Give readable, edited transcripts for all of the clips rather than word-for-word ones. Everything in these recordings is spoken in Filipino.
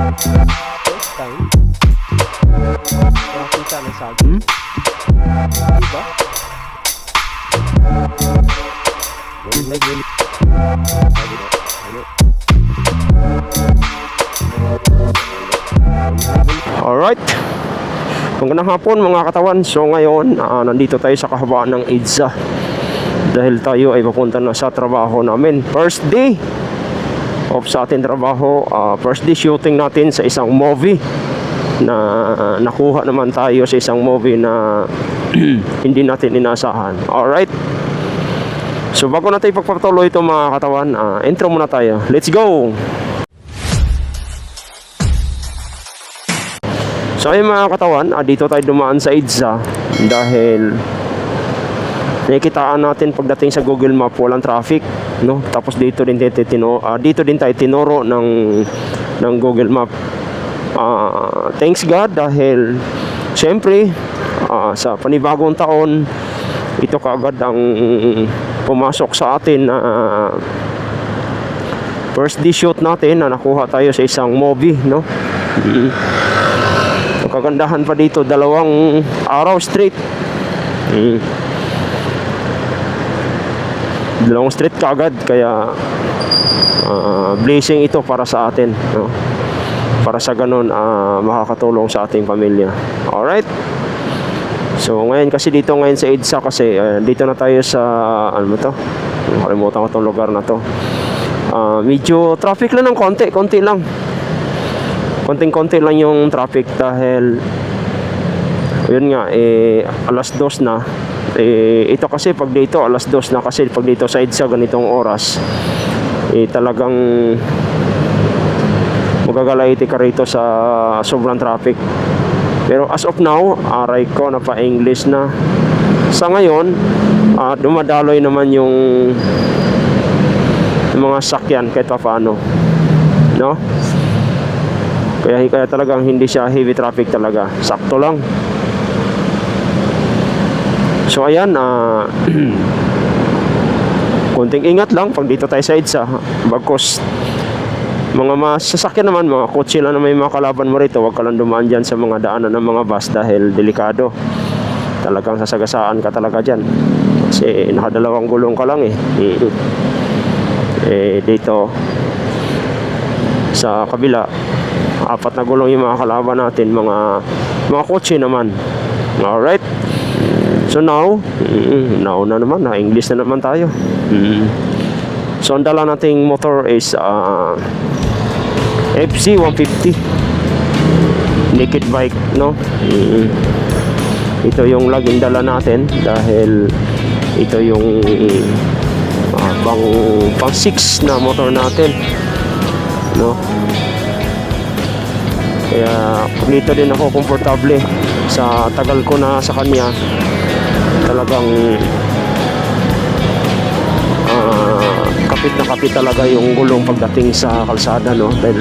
First time. Nakita ng saging. Diba? Alright. Magandang hapon mga katawan. So ngayon, nandito tayo sa kahabaan ng EDSA dahil tayo ay papunta na sa trabaho namin. First day of sa ating trabaho. First day shooting natin sa isang movie na nakuha naman tayo sa isang movie na hindi natin inasahan. Alright. So bago natin ipagpatuloy ito mga katawan, intro muna tayo. Let's go! So ayun mga katawan, dito tayo dumaan sa EDSA dahil nakikitaan natin pagdating sa Google Map walang traffic, no? Tapos dito din tayo tinuro ng Google Map. Thanks God dahil syempre sa panibagong taon ito kaagad ang pumasok sa atin na first day shoot natin na nakuha tayo sa isang movie, no? Kagandahan pa dito, 2 araw straight. 2 straight kaagad, kaya blessing ito para sa atin, no? Para sa ganun makakatulong sa ating pamilya. Alright. So ngayon kasi dito ngayon sa EDSA kasi dito na tayo sa ano ba to? Nakalimutan ko tong lugar na to. Medyo traffic lang ng konti lang. Konting-konti lang yung traffic dahil yun nga alas 2 na. Ito kasi pag dito alas 2 na, kasi pag dito sa EDSA ganitong oras talagang magagalaiti ka rito sa sobrang traffic. Pero as of now, aray ko na pa English na. Sa ngayon, dumadaloy naman yung mga sakyan kahit pa paano, no? Kaya talagang hindi siya heavy traffic talaga. Sakto lang. So ayan, konting ingat lang pag dito tayo sa EDSA. Bagkus mga masasakyan naman, mga kotse lang na may mga kalaban mo rito, huwag ka lang dumaan dyan sa mga daanan ng mga bus dahil delikado. Talagang sasagasaan ka talaga dyan. Kasi nakadalawang gulong ka lang dito sa kabila 4 na gulong yung mga kalaban natin, mga kotse naman. Alright. So now na naman, na English na naman tayo. So ang dala nating motor is FC150 naked bike, no? Ito yung laging dala natin dahil ito yung pang 6 na motor natin, no? Kaya dito din ako komportable. Sa tagal ko na sa kanya, talagang kapit na kapit talaga yung gulong pagdating sa kalsada, no? Dahil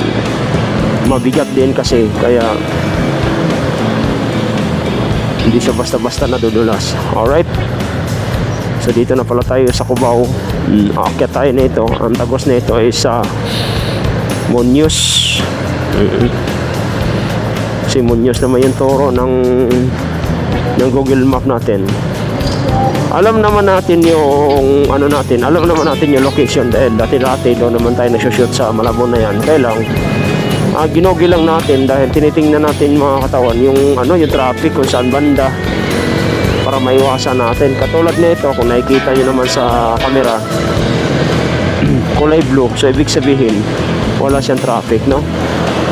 mabigat din kasi, kaya hindi siya basta-basta nadudulas. Alright. So dito na pala tayo sa Cubao. Aakyat tayo nito. Ang tagos nito ay sa Muñoz. Si Muñoz naman yung turo ng Google Map natin. Alam naman natin yung alam naman natin yung location dahil dati doon naman tayo nagsushoot sa Malabon na yan. Kaya lang ginogi lang natin dahil tinitingnan natin mga katawan yung yung traffic kung saan banda para maiwasan natin. Katulad nito, kung nakikita nyo naman sa camera, kulay blue, so ibig sabihin wala siyang traffic, no?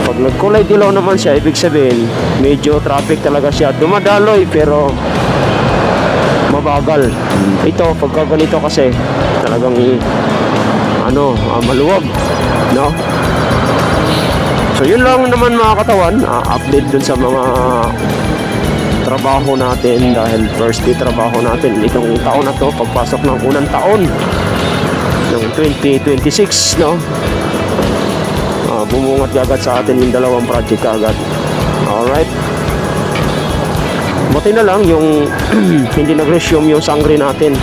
Pag nagkulay dilaw naman siya, ibig sabihin medyo traffic talaga siya, dumadaloy pero mabagal. Ito pagka ganito kasi talagang maluwag, no? So yun lang naman mga katawan, update dun sa mga trabaho natin dahil first day trabaho natin itong taon na to, pagpasok ng unang taon ng 2026, no? Bumungat agad sa atin yung 2 project agad. Alright. Buti na lang yung hindi nag-resume yung sangre natin.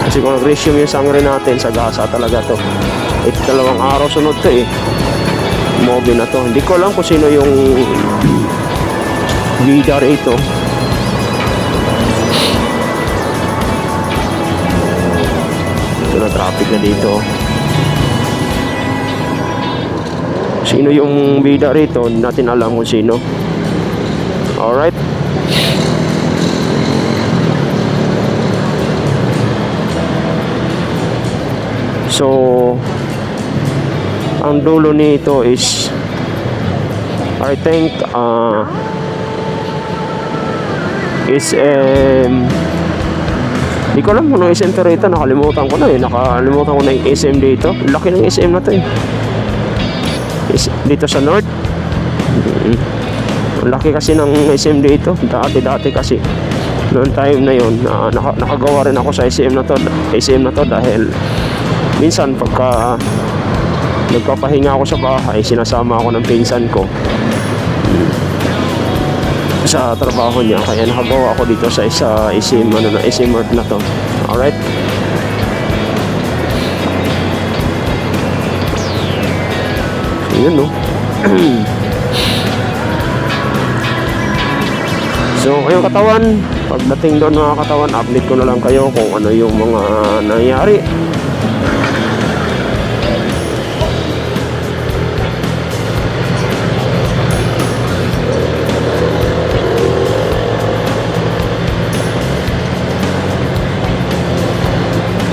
Kasi kung nag-resume yung sangre natin, sagasa talaga to. Ito 2 araw sunod to movie na to. Hindi ko alam kung sino yung bida rito. Ito na traffic na dito. Sino yung bida rito? Hindi natin alam kung sino. Alright. So, ang dulo nito is I think hindi ko alam kung ano SM to rito. Nakalimutan ko na nakalimutan ko na yung SM dito. Laki ng SM na to dito sa north. Laki kasi ng SM dito. Dati kasi noong time na yun, nakagawa rin ako sa SM na to dahil minsan pagka nagpapahinga ako sa bahay, sinasama ako ng pinsan ko sa trabaho niya, kaya nakagawa ako dito sa SM Earth na to. Alright. Yun no. So ngayong katawan, pagdating doon mga katawan, update ko na lang kayo kung ano yung mga nangyari.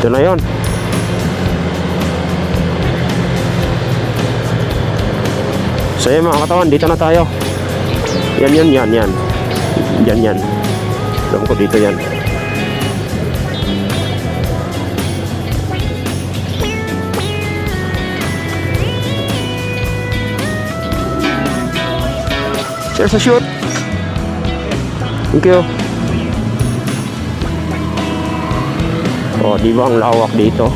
Ito na yun. So yun mga katawan, dito na tayo. Yan. Yan. Alam ko dito yan. Sir, sa shoot. Thank you. Oh, di ba ang lawak dito?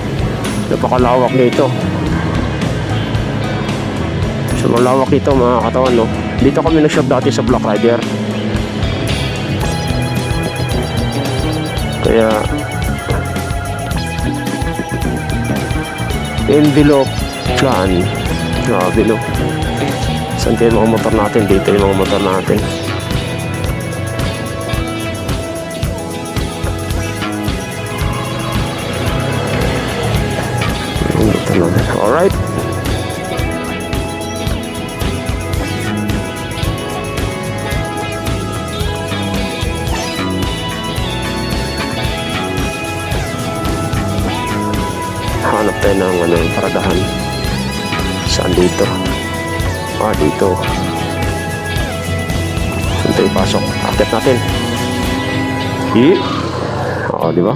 Napakalawak dito. So, malawak dito mga katawan, no? Dito kami nag-shop dati sa Black Rider. Kaya envelope plan. Grabe, no? Saan tayo mga motor natin? Dito yung mga motor natin. Alright. Hanap tayo ng paradahan. Saan dito? Dito. Saan tayo pasok? Akit natin. Di ba?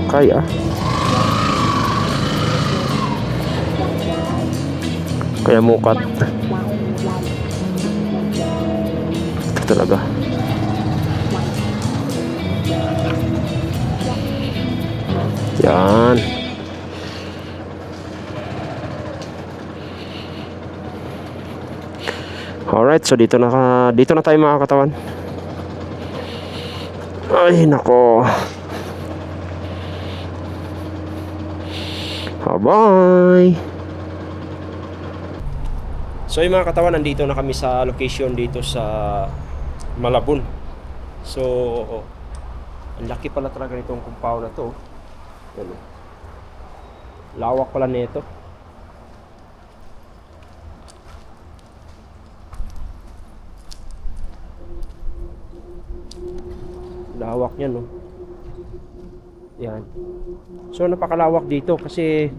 Kaya. Kaya mukat. Ito talaga. Yan. Alright, so dito na tayo mga katawan. Ay nako. Bye. So yung mga katawan, nandito na kami sa location dito sa Malabon. So ang laki pala talaga nitong compound na to. Yan. Lawak pala nito. Lawak niya, no? Yan. So napakalawak dito kasi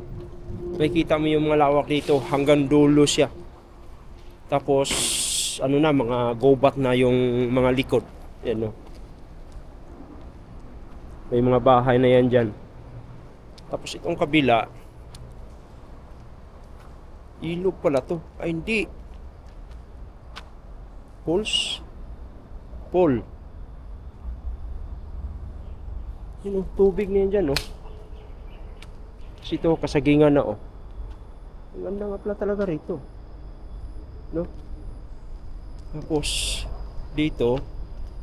makikita mo yung mga lawak dito hanggang dulo siya. Tapos ano na, mga gobat na yung mga likod. Yan, no? May mga bahay na yan dyan. Tapos itong kabila, ilog pala to. Ay hindi, pool. Yun, oh, tubig na yan dyan, no? Kasi ito, kasagingan na, oh. Ang ganda nga pala talaga rito, no? Tapos dito,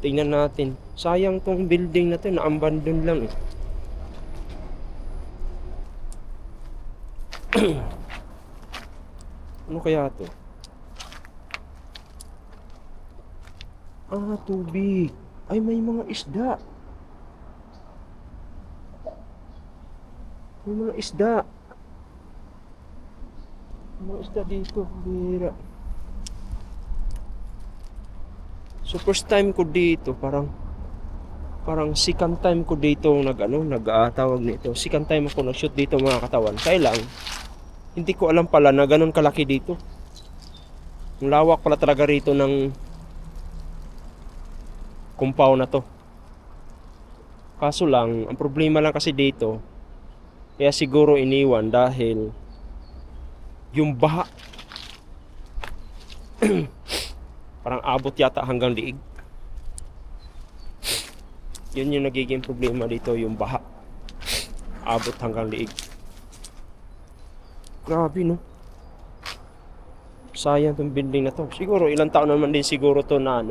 tingnan natin. Sayang tong building na to, na-abandon lang, eh. Ano kaya to? Ah, tubig. Ay, may mga isda. May mga isda. May mga isda dito. Bira. So first time ko dito, parang second time ko dito nag-tawag nito. Second time ako nag-shoot dito mga katawan. Kaya lang, hindi ko alam pala na ganun kalaki dito. Ang lawak pala talaga rito ng compound na to. Kaso lang, ang problema lang kasi dito, kaya siguro iniwan dahil yung baha. Parang abot yata hanggang liig. Yun yung nagiging problema dito, yung baha. Abot hanggang liig. Grabe, no? Sayang tong building na to. Siguro ilang taon naman din siguro to na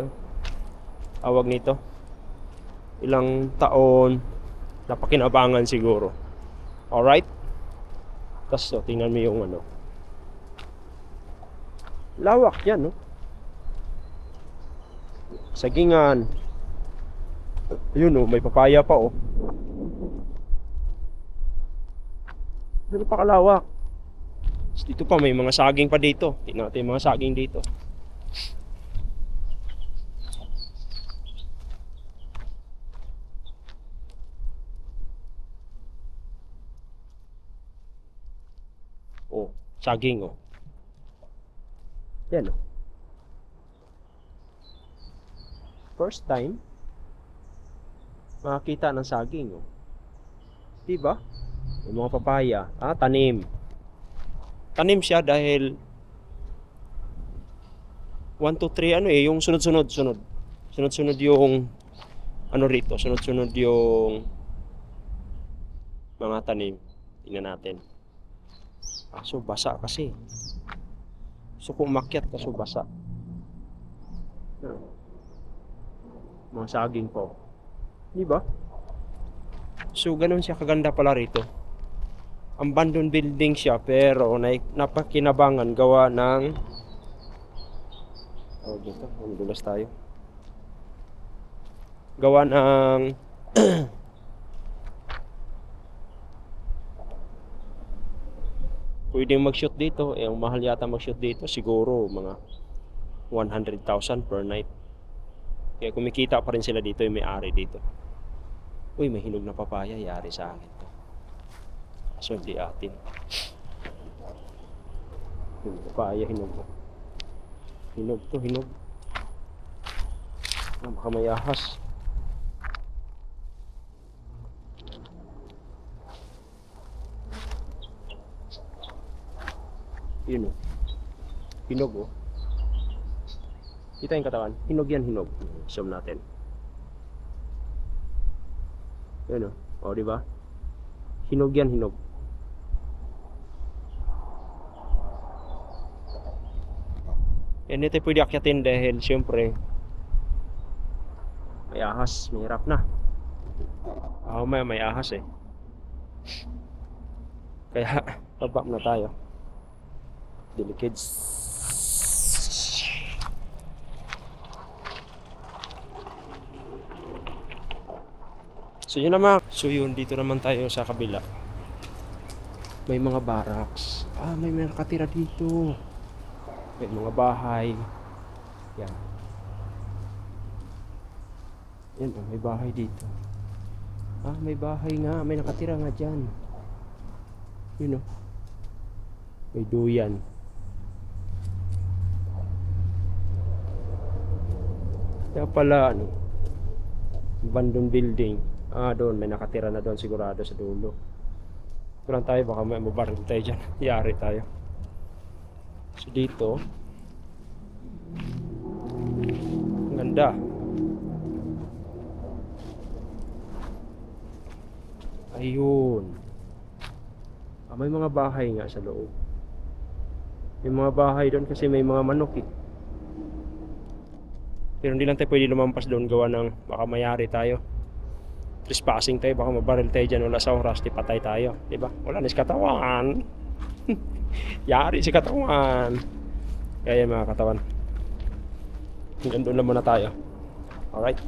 tawag nito. Ilang taon na pakinabangan siguro. Alright? Tapos tingnan mo yung lawak yan, no? Sagingan. Ayun, oh, may papaya pa, oh. Ano pa kalawak? Dito pa may mga saging pa dito. Tingnan natin yung mga saging dito. Oh, saging, oh. Yan, oh. First time makakita ng saging, oh. Diba? Yung mga papaya, tanim. Tanim siya dahil 1, 2, 3 yung sunod-sunod yung rito, sunod-sunod yung mga tanim. Tingnan natin. So basa kasi. So kung umakyat kaso basa. Mga saging po. Di ba? So ganun siya kaganda pala rito. Abandoned building siya pero napakinabangan gawa ng dito, madulas tayo. Gawa ng pwedeng mag-shoot dito. Ang mahal yata mag-shoot dito siguro mga 100,000 per night. Kaya kumikita pa rin sila dito yung may-ari dito. Uy, may hinog na papaya, yari sa akin to. So hindi atin. Yung papaya, hinog na. Hinog to, hinog. Baka may ahas. Yun, oh. Hinog, oh. Kita yung katawan. Hinog yan, hinog. Zoom natin. Yun, oh. O, diba? Hinog yan, hinog. Yan, ito pwede akyatin dahil siyempre may ahas. Mahirap na. May ahas eh. Kaya, pabak na tayo. Delicate. So yun naman. So yun, dito naman tayo sa kabila. May mga barracks. May nakatira dito. May mga bahay. Yan. Yan, may bahay dito. May bahay nga. May nakatira nga dyan. Yun, oh. May duyan. Kaya pala, abandoned building. Doon, may nakatira na doon sigurado sa dulo. Kurang tayo, baka may mabaril tayo dyan. Yari tayo. So dito, ang ganda. Ayun. May mga bahay nga sa loob. May mga bahay doon kasi may mga manok eh. Pero hindi lang tayo pwede lumampas doon gawa ng baka mayari tayo. Trespassing tayo, baka mabaril tayo dyan, wala sa oras, di patay tayo, di ba? Wala na si katawan. Yari si katawan. Kaya mga katawan, hanggang doon lang muna tayo. Alright.